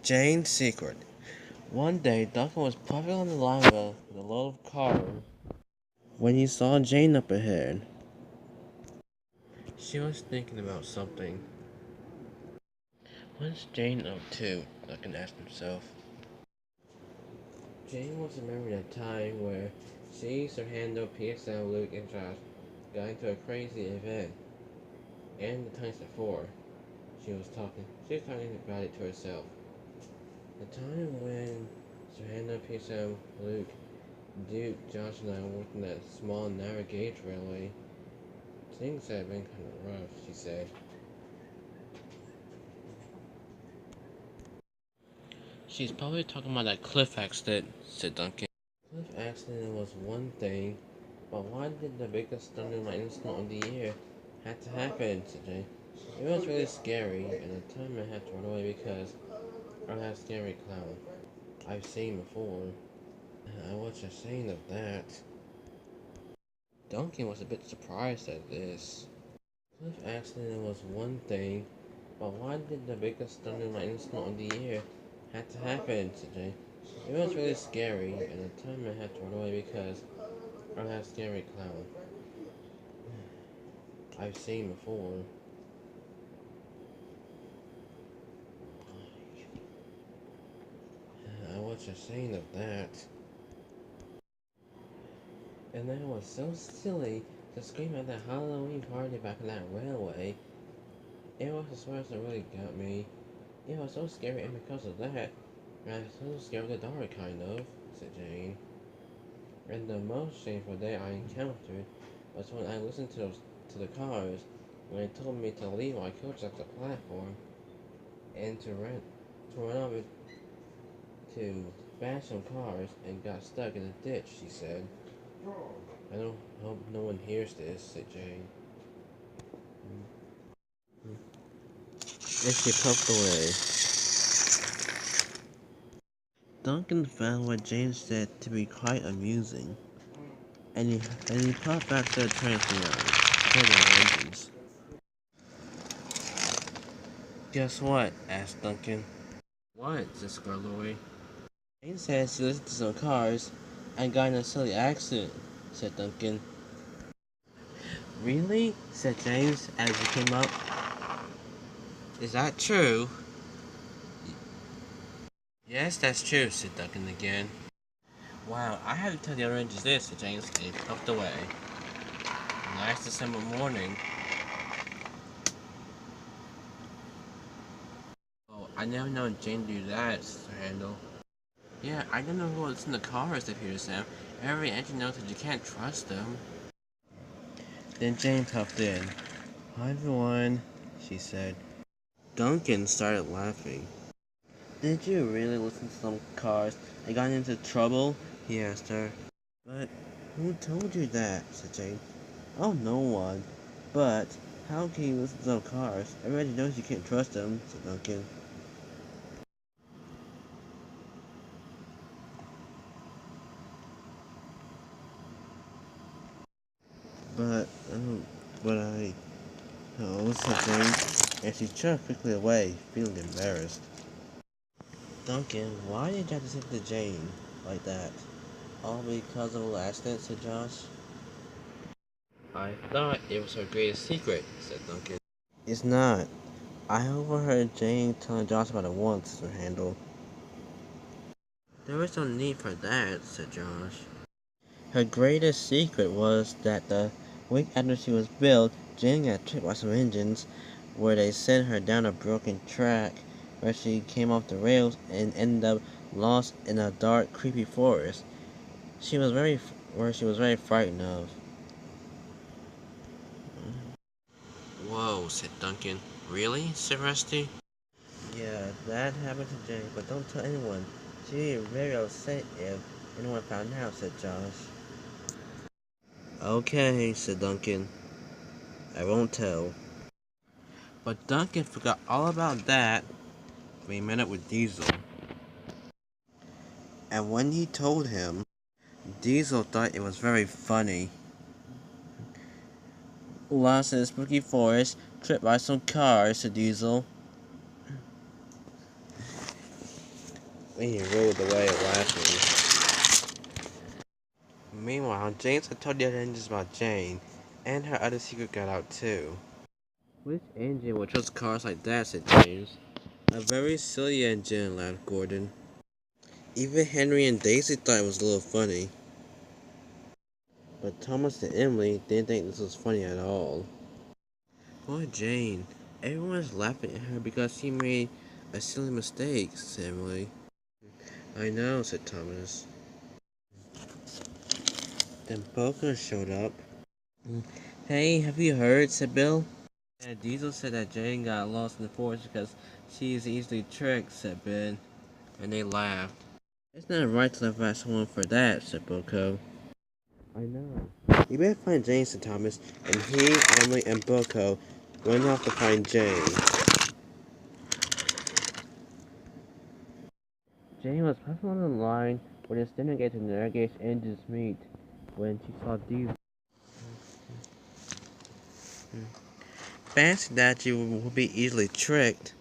Jane's secret. One day, Duncan was puffing on the lava with a load of cars when he saw Jane up ahead. She was thinking about something. What's Jane up to? Duncan asked himself. Jane was remembering a time where she, Sir Handel, PSL, Luke, and Josh got into a crazy event. And the times before, she was talking about it to herself. The time when Sir Handel, PSL, Luke, Duke, Josh, and I worked in that small, narrow gauge railway. Things have been kind of rough, she said. She's probably talking about that cliff accident, said Duncan. Cliff accident was one thing, but why did the biggest thunder lightning storm of the year have to happen, said Jane? It was really scary, and at the time I had to run away because I was a scary clown I've seen before. I was ashamed of that. Duncan was a bit surprised at this. Cliff accident was one thing, but why did the biggest thunder and lightning storm of the year have to happen today? It was really scary, and at the time I had to run away because I was a scary clown I've seen before. I was ashamed of that. And I was so silly to scream at that Halloween party back in that railway. It was the surprise that really got me. It was so scary, and because of that, I was so scared of the dark, kind of, said Jane. And the most shameful day I encountered was when I listened to the cars when they told me to leave my coach at the platform and to run over to bash some cars and got stuck in a ditch, she said. I don't hope no one hears this, said Jane. And she puffed away. Duncan found what Jane said to be quite amusing, and he puffed back to the train engines. Guess what? Asked Duncan. What? Said Scarloy. Jane said she listened to some cars and got in a silly accident, said Duncan. Really? Said James as he came up. Is that true? Yes, that's true, said Duncan again. Wow, I have to tell the other engines this, said James, and he puffed away. Nice December morning. Oh, I never known Jane do that, Sir Handel. Yeah, I don't know who will listen to cars, if you Sam. Every engine knows that you can't trust them. Then Jane puffed in. Hi everyone, she said. Duncan started laughing. Did you really listen to some cars and got into trouble? He asked her. But who told you that? Said Jane. Oh, no one. But how can you listen to some cars? Everybody knows you can't trust them, said Duncan. But, but I, said Jane, and she turned quickly away, feeling embarrassed. Duncan, why did you have to say to Jane like that? All because of a little accident, said Josh. I thought it was her greatest secret, said Duncan. It's not. I overheard Jane telling Josh about it once, said Handel. There was no need for that, said Josh. Her greatest secret was that the week after she was built, Jane got tricked by some engines where they sent her down a broken track where she came off the rails and ended up lost in a dark, creepy forest. She was very frightened of. Whoa, said Duncan. Really? Said Rusty. Yeah, that happened to Jane, but don't tell anyone. She'd be very upset if anyone found out, said Josh. Okay, said Duncan. I won't tell. But Duncan forgot all about that when he met up with Diesel. And when he told him, Diesel thought it was very funny. Lost in the spooky forest, tripped by some cars, said Diesel. And he rolled away laughing. Meanwhile, James had told the other engines about Jane, and her other secret got out too. Which engine would trust cars like that, said James. A very silly engine, laughed Gordon. Even Henry and Daisy thought it was a little funny. But Thomas and Emily didn't think this was funny at all. Poor Jane. Everyone's laughing at her because she made a silly mistake, said Emily. I know, said Thomas. Then Boca showed up. Hey, have you heard, said Bill. Yeah, Diesel said that Jane got lost in the forest because she is easily tricked, said Ben. And they laughed. It's not right to laugh at someone for that, said Boko. I know. You better find Jane, said Thomas, and he, Emily, and Boko went off to find Jane. Jane was passing on the line where the standard gauge and the air gauge engines meet when she saw Diesel. Fancy that you would be easily tricked.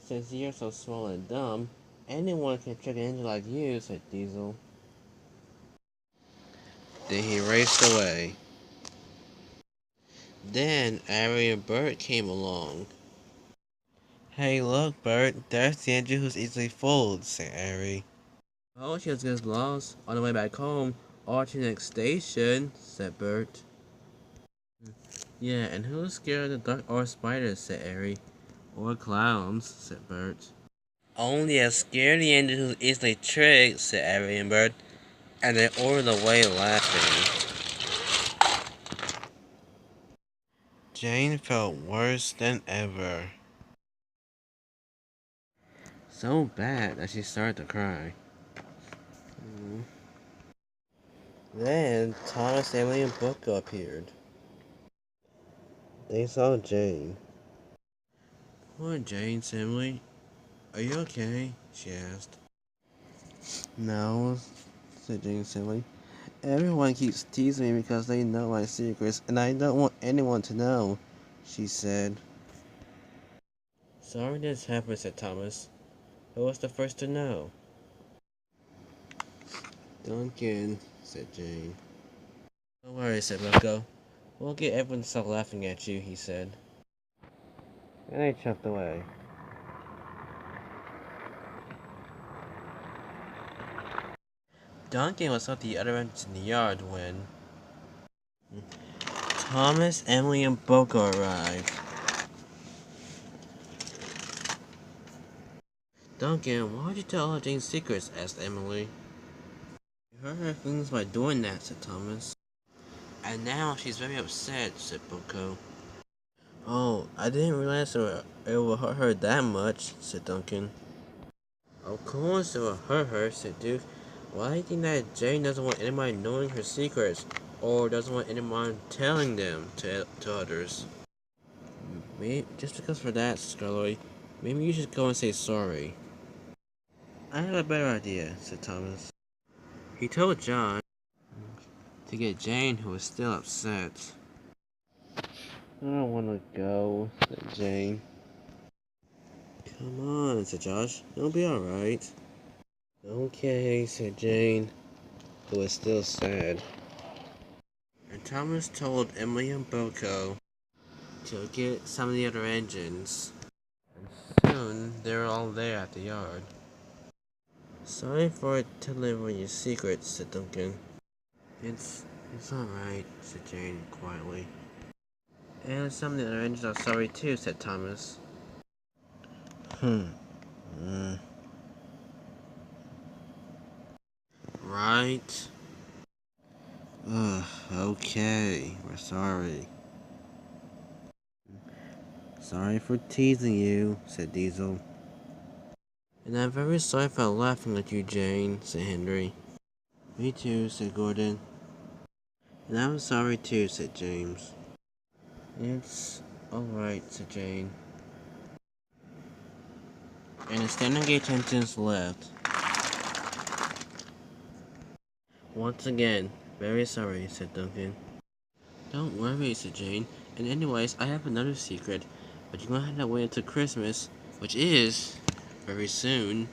Since you're so small and dumb, anyone can trick an engine like you, said Diesel. Then he raced away. Then Ari and Bert came along. Hey, look, Bert, there's the engine who's easily fooled, said Ari. Oh, she was just lost on the way back home or to the next station, said Bert. Yeah, and who's scared of the dark or spiders, said Ari. Or clowns, said Bert. Only a scaredy engine who's easily tricked, said Ari and Bert, and they ordered away laughing. Jane felt worse than ever. So bad that she started to cry. Then Thomas, Emily, and Booker appeared. They saw Jane. Poor Jane, Emily. Are you okay? She asked. No, said Jane simply. Everyone keeps teasing me because they know my secrets, and I don't want anyone to know, she said. Sorry this happened, said Thomas. Who was the first to know? Duncan, said Jane. Don't worry, said Rocco. We'll get everyone to stop laughing at you, he said. And they chucked away. Duncan was at the other end in the yard when Thomas, Emily, and Boko arrived. Duncan, why would you tell all Jane's secrets? Asked Emily. You hurt her feelings by doing that, said Thomas. And now she's very upset, said Boko. Oh, I didn't realize it would hurt her that much, said Duncan. Of course it will hurt her, said Duke. Why do you think that Jane doesn't want anybody knowing her secrets, or doesn't want anyone telling them to others? Maybe, just because for that, Scully, maybe you should go and say sorry. I have a better idea, said Thomas. He told John to get Jane, who was still upset. I don't want to go, said Jane. Come on, said Josh. It'll be alright. Okay, said Jane, who was still sad. And Thomas told Emily and Boko to get some of the other engines. And soon they were all there at the yard. Sorry for delivering your secrets, said Duncan. It's alright, said Jane quietly. And some of the other engines are sorry too, said Thomas. Right? Okay, we're sorry. Sorry for teasing you, said Diesel. And I'm very sorry for laughing at you, Jane, said Henry. Me too, said Gordon. And I'm sorry too, said James. It's alright, said Jane. And the standing gauge engines left. Once again, very sorry, said Duncan. Don't worry, said Jane. And anyways, I have another secret, but you're gonna have to wait until Christmas, which is very soon.